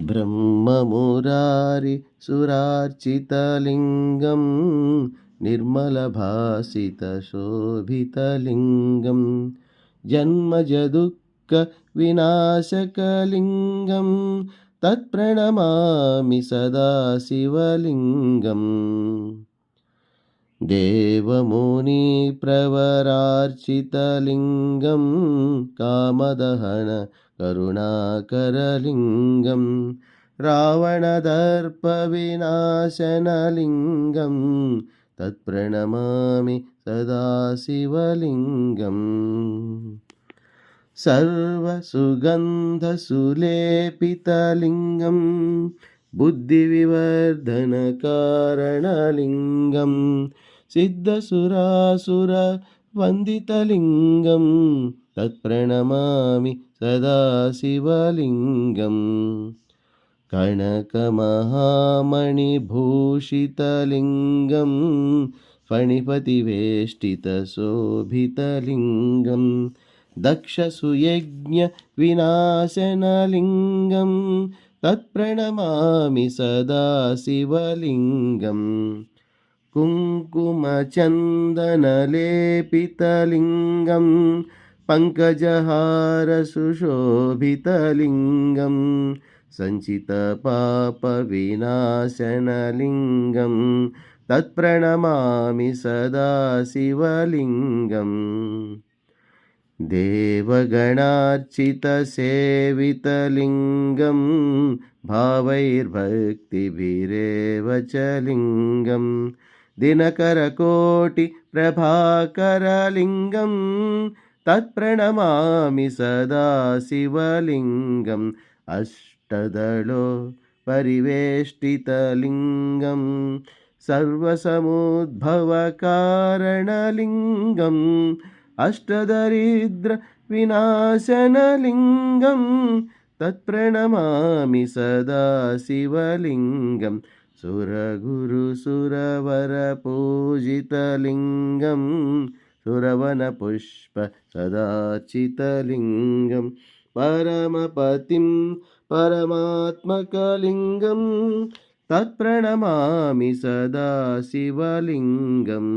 ब्रह्ममुरारिसुरार्चितलिङ्गं निर्मलभासितशोभितलिङ्गं जन्मजदुःखविनाशकलिङ्गं तत्प्रणमामि सदा शिवलिङ्गम् देवमुनिप्रवरार्चितलिङ्गं कामदहन करुणाकरलिङ्गं रावणदर्पविनाशनलिङ्गं तत्प्रणमामि सदा शिवलिङ्गम् सर्वसुगन्धसुलेपितलिङ्गं बुद्धिविवर्धनकारणलिङ्गं सिद्धसुरासुरवन्दितलिङ्गं तत्प्रणमामि सदा शिवलिङ्गम् कनकमहामणिभूषितलिङ्गं फणिपतिवेष्टितशोभितलिङ्गं दक्षसुयज्ञविनाशनलिङ्गं तत्प्रणमामि सदा शिवलिङ्गम् कुङ्कुमचन्दनलेपितलिङ्गं पङ्कजहारसुशोभितलिङ्गं सञ्चितपापविनाशनलिङ्गं तत्प्रणमामि सदा शिवलिङ्गम् देवगणार्चितसेवितलिङ्गं भावैर्भक्तिभिरेव च लिङ्गं दिनकरकोटिप्रभाकरलिङ्गं तत्प्रणमामि सदा शिवलिङ्गम् अष्टदलो परिवेष्टितलिङ्गं सर्वसमुद्भवकारणलिङ्गम् अष्टदरिद्रविनाशनलिङ्गं तत्प्रणमामि सदा शिवलिङ्गं सुरगुरुसुरवरपूजितलिङ्गं सुरवनपुष्प सदाचितलिङ्गं परमपतिं परमात्मकलिङ्गं तत्प्रणमामि सदा शिवलिङ्गम्।